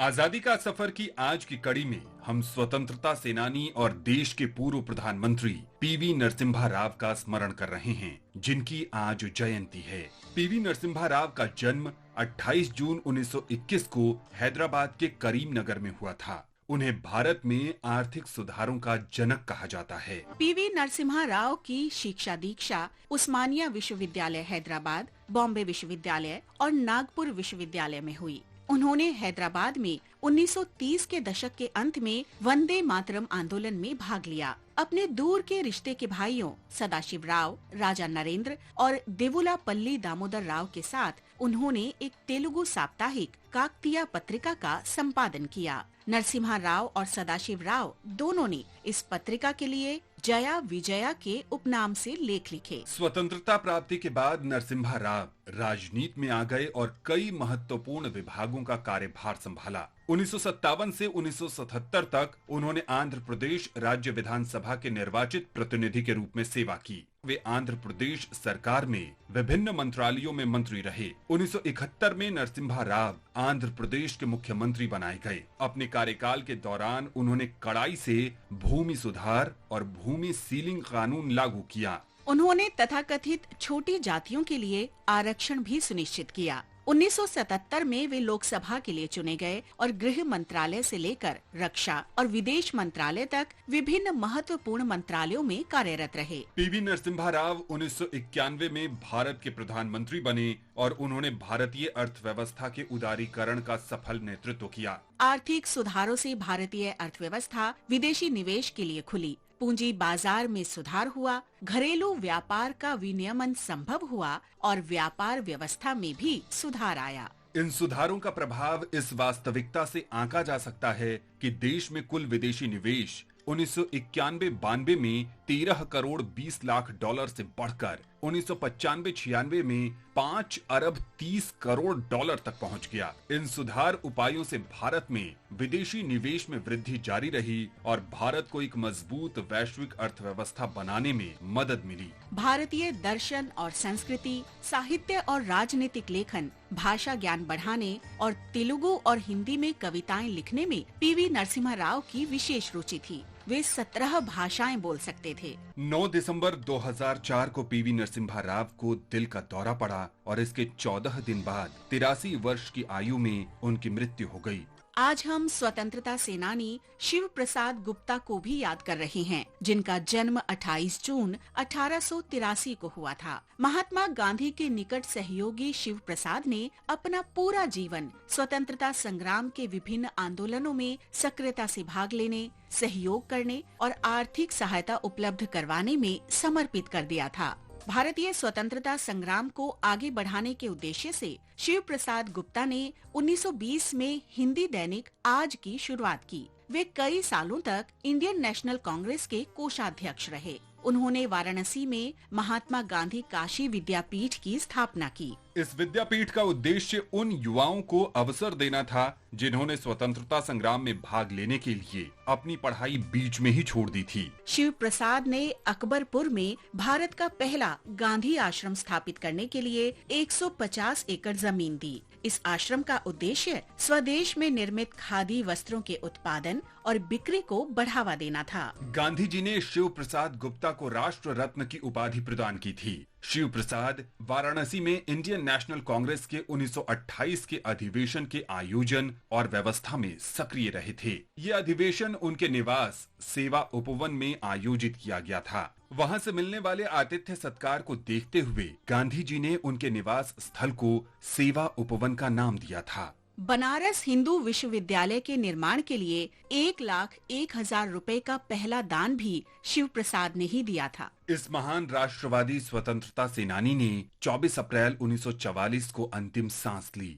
आजादी का सफर की आज की कड़ी में हम स्वतंत्रता सेनानी और देश के पूर्व प्रधानमंत्री पीवी नरसिम्हा राव का स्मरण कर रहे हैं, जिनकी आज जयंती है। पीवी नरसिम्हा राव का जन्म 28 जून 1921 को हैदराबाद के करीमनगर में हुआ था। उन्हें भारत में आर्थिक सुधारों का जनक कहा जाता है। पीवी नरसिम्हा राव की शिक्षा दीक्षा उस्मानिया विश्वविद्यालय हैदराबाद, बॉम्बे विश्वविद्यालय और नागपुर विश्वविद्यालय में हुई। उन्होंने हैदराबाद में 1930 के दशक के अंत में वंदे मातरम आंदोलन में भाग लिया। अपने दूर के रिश्ते के भाइयों सदाशिव राव, राजा नरेंद्र और देवुलापल्ली दामोदर राव के साथ उन्होंने एक तेलुगु साप्ताहिक काकतीय पत्रिका का संपादन किया। नरसिम्हा राव और सदाशिव राव दोनों ने इस पत्रिका के लिए जया विजया के उपनाम से लेख लिखे। स्वतंत्रता प्राप्ति के बाद नरसिम्हा राव राजनीति में आ गए और कई महत्वपूर्ण विभागों का कार्यभार संभाला। 1957 से 1977 तक उन्होंने आंध्र प्रदेश राज्य विधानसभा के निर्वाचित प्रतिनिधि के रूप में सेवा की। वे आंध्र प्रदेश सरकार में विभिन्न मंत्रालयों में मंत्री रहे। 1971 में नरसिम्हा राव आंध्र प्रदेश के मुख्यमंत्री बनाए गए। अपने कार्यकाल के दौरान उन्होंने कड़ाई से भूमि सुधार और भूमि सीलिंग कानून लागू किया। उन्होंने तथाकथित छोटी जातियों के लिए आरक्षण भी सुनिश्चित किया। 1977 में वे लोकसभा के लिए चुने गए और गृह मंत्रालय से लेकर रक्षा और विदेश मंत्रालय तक विभिन्न महत्वपूर्ण मंत्रालयों में कार्यरत रहे। पीवी नरसिम्हा राव 1991 में भारत के प्रधानमंत्री बने और उन्होंने भारतीय अर्थव्यवस्था के उदारीकरण का सफल नेतृत्व किया। आर्थिक सुधारों से भारतीय अर्थव्यवस्था विदेशी निवेश के लिए खुली। पूंजी बाजार में सुधार हुआ, घरेलू व्यापार का विनियमन संभव हुआ और व्यापार व्यवस्था में भी सुधार आया। इन सुधारों का प्रभाव इस वास्तविकता से आंका जा सकता है कि देश में कुल विदेशी निवेश 1991-92 में 13 करोड़ 20 लाख डॉलर से बढ़कर 1995-96 में 5 अरब 30 करोड़ डॉलर तक पहुंच गया। इन सुधार उपायों से भारत में विदेशी निवेश में वृद्धि जारी रही और भारत को एक मजबूत वैश्विक अर्थव्यवस्था बनाने में मदद मिली। भारतीय दर्शन और संस्कृति, साहित्य और राजनीतिक लेखन, भाषा ज्ञान बढ़ाने और तेलुगु और हिंदी में कविताएं लिखने में पीवी नरसिम्हा राव की विशेष रुचि थी। वे 17 भाषाएं बोल सकते थे। 9 दिसंबर 2004 को पीवी नरसिम्हा राव को दिल का दौरा पड़ा और इसके 14 दिन बाद 83 वर्ष की आयु में उनकी मृत्यु हो गई। आज हम स्वतंत्रता सेनानी शिव प्रसाद गुप्ता को भी याद कर रहे हैं, जिनका जन्म 28 जून 1883 को हुआ था। महात्मा गांधी के निकट सहयोगी शिव प्रसाद ने अपना पूरा जीवन स्वतंत्रता संग्राम के विभिन्न आंदोलनों में सक्रियता से भाग लेने, सहयोग करने और आर्थिक सहायता उपलब्ध करवाने में समर्पित कर दिया था। भारतीय स्वतंत्रता संग्राम को आगे बढ़ाने के उद्देश्य से शिव प्रसाद गुप्ता ने 1920 में हिंदी दैनिक आज की शुरुआत की। वे कई सालों तक इंडियन नेशनल कांग्रेस के कोषाध्यक्ष रहे। उन्होंने वाराणसी में महात्मा गांधी काशी विद्यापीठ की स्थापना की। इस विद्यापीठ का उद्देश्य उन युवाओं को अवसर देना था जिन्होंने स्वतंत्रता संग्राम में भाग लेने के लिए अपनी पढ़ाई बीच में ही छोड़ दी थी। शिव प्रसाद ने अकबरपुर में भारत का पहला गांधी आश्रम स्थापित करने के लिए 150 एकड़ जमीन दी। इस आश्रम का उद्देश्य स्वदेश में निर्मित खादी वस्त्रों के उत्पादन और बिक्री को बढ़ावा देना था। गांधी जी ने शिव प्रसाद गुप्ता को राष्ट्र रत्न की उपाधि प्रदान की थी। शिव प्रसाद वाराणसी में इंडियन नेशनल कांग्रेस के 1928 के अधिवेशन के आयोजन और व्यवस्था में सक्रिय रहे थे। ये अधिवेशन उनके निवास सेवा उपवन में आयोजित किया गया था। वहां से मिलने वाले आतिथ्य सत्कार को देखते हुए गांधी जी ने उनके निवास स्थल को सेवा उपवन का नाम दिया था। बनारस हिंदू विश्वविद्यालय के निर्माण के लिए 1,01,000 रुपए का पहला दान भी शिव प्रसाद ने ही दिया था। इस महान राष्ट्रवादी स्वतंत्रता सेनानी ने 24 अप्रैल 1944 को अंतिम सांस ली।